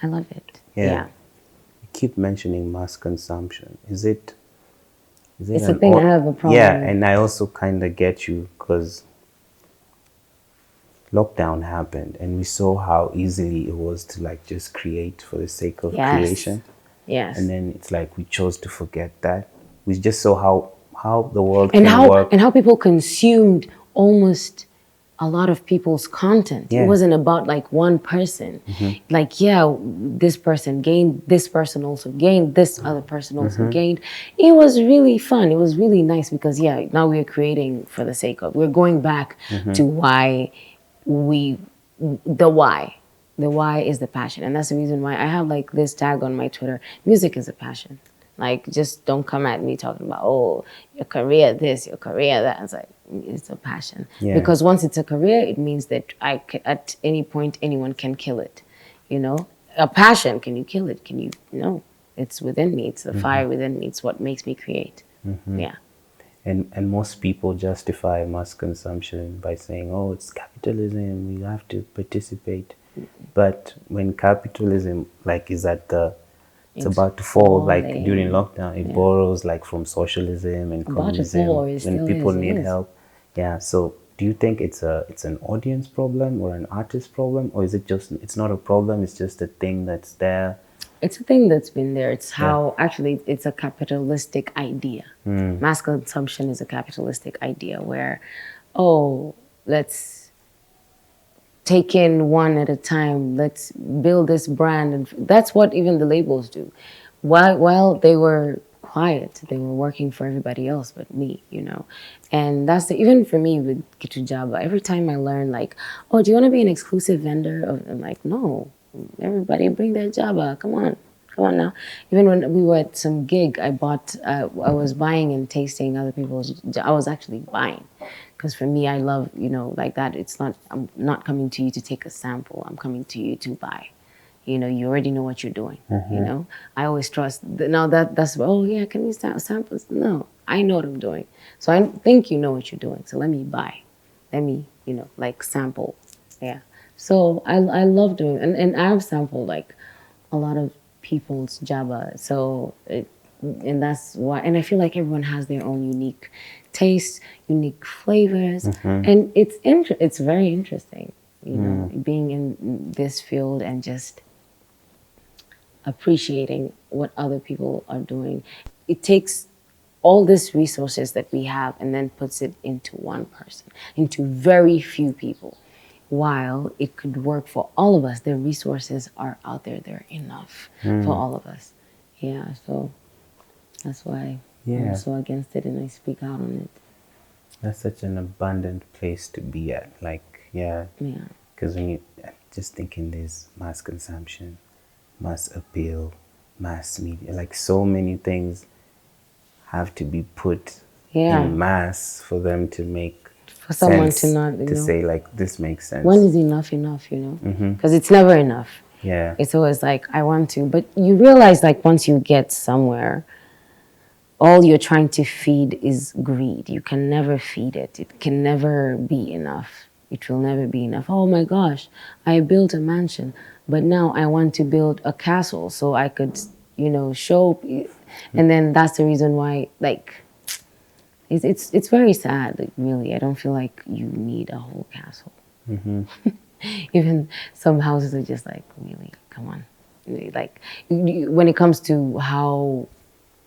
I love it. Yeah. You keep mentioning mass consumption. Is it It's a thing I have a problem Yeah, with. and I also kind of get you because lockdown happened and we saw how easily it was to like just create for the sake of Yes. creation. Yes. And then it's like we chose to forget that. We just saw how the world And can work. how people consumed almost a lot of people's content. It Yeah. wasn't about like one person. Like, yeah, this person gained, this person also gained, this other person also gained. It was really fun. It was really nice because, yeah, now we're creating for the sake of, we're going back to why we, the why. The why is the passion. And that's the reason why I have like this tag on my Twitter, music is a passion. Like, just don't come at me talking about, oh, your career this, your career that. It's like, it's a passion. Yeah. Because once it's a career, it means that at any point, anyone can kill it. You know? A passion, can you kill it? Can you? No. It's within me. It's the fire within me. It's what makes me create. Yeah. And most people justify mass consumption by saying, oh, it's capitalism, we have to participate. But when capitalism like is at the it's about to fall, like falling. during lockdown, it borrows like from socialism and About to communism fall, it when still people is, it need is. help. Yeah. So do you think it's an audience problem or an artist problem, or is it just it's not a problem, it's just a thing that's there? It's a thing that's been there. It's how, actually, it's a capitalistic idea. Mass consumption is a capitalistic idea where, oh, let's take in one at a time. Let's build this brand. And that's what even the labels do. While they were quiet, they were working for everybody else but me, you know. And that's even for me with Kitujaba, every time I learn like, oh, do you want to be an exclusive vendor? I'm like, no, everybody bring their Java. Come on now. Even when we were at some gig, I was buying and tasting other people's, I was actually buying. Because for me, I love, you know, like that. I'm not coming to you to take a sample. I'm coming to you to buy. You know, you already know what you're doing. You know, I always trust. Now that's, oh yeah, can we samples? No, I know what I'm doing. So I think you know what you're doing. So let me buy. Let me, you know, like sample. Yeah. So I love doing, and I've sampled like a lot of people's Java. So and that's why, and I feel like everyone has their own unique tastes, unique flavors, and it's very interesting, you know, being in this field and just appreciating what other people are doing. It takes all these resources that we have and then puts it into one person, into very few people. While it could work for all of us, the resources are out there, they're enough for all of us. Yeah, so that's why I'm so against it and I speak out on it. That's such an abundant place to be at. Like, yeah. Yeah. Because when you just thinking there's mass consumption, mass appeal, mass media, like so many things have to be put Yeah. in mass for them to make For someone sense, to not, you to know, say like this makes sense. when is enough, you know? Because it's never enough. Yeah. It's always like, I want to. But you realize, like, once you get somewhere, all you're trying to feed is greed. You can never feed it. It can never be enough. It will never be enough. Oh my gosh, I built a mansion, but now I want to build a castle so I could, you know, show. And then that's the reason why, like, it's very sad, like, really. I don't feel like you need a whole castle. Even some houses are just like, really, come on. Like, when it comes to how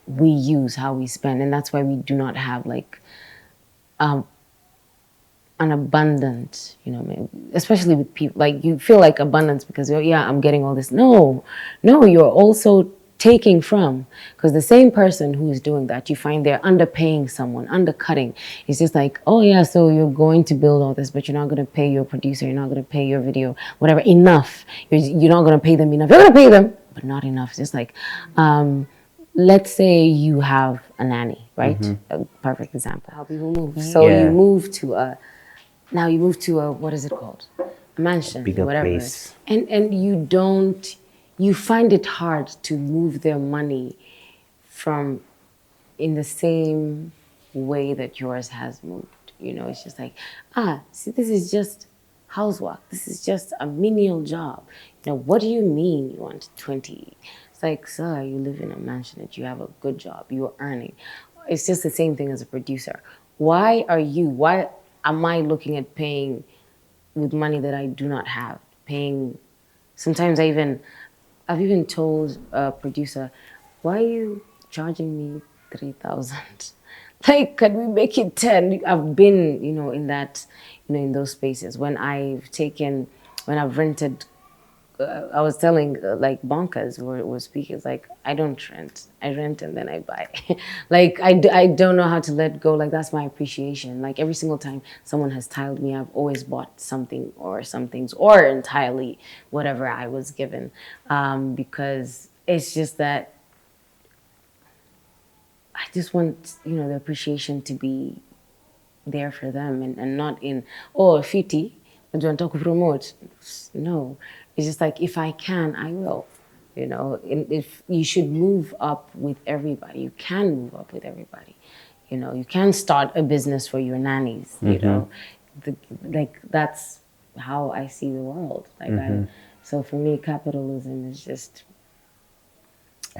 we use, how we spend, and that's why we do not have like an abundant, you know, especially with people. Like, you feel like abundance because, oh, yeah, I'm getting all this. No, you're also taking from, because the same person who is doing that, you find they're underpaying someone, undercutting. It's just like, oh yeah, so you're going to build all this, but you're not going to pay your producer, you're not going to pay your video, whatever, enough. You're not going to pay them enough. You're going to pay them, but not enough. It's just like, let's say you have a nanny, right? A perfect example, how people move. So Yeah. you move to a, what is it called? A mansion, Bigger whatever. place. And you find it hard to move their money from in the same way that yours has moved. You know, it's just like, see, this is just housework. This is just a menial job. What do you mean you want 20? It's like, sir, you live in a mansionette, you have a good job, you are earning. It's just the same thing as a producer. Why am I looking at paying with money that I do not have? Paying, sometimes I've even told a producer, why are you charging me 3,000? Like, can we make it 10? I've been, in that, in those spaces when I've rented. I was telling like bonkers were speaking. It's like, I don't rent. I rent and then I buy. Like I don't know how to let go. Like that's my appreciation. Like every single time someone has tiled me, I've always bought something or some things or entirely whatever I was given, because it's just that I just want the appreciation to be there for them, and not in, oh, fiti, do you want to promote? No, it's just like, if I can, I will. And if you should move up with everybody, you can move up with everybody. You can start a business for your nannies. Like that's how I see the world. So for me, capitalism is just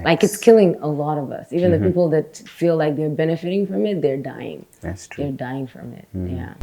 like, it's killing a lot of us. Even the people that feel like they're benefiting from it, they're dying. That's true. They're dying from it. Yeah.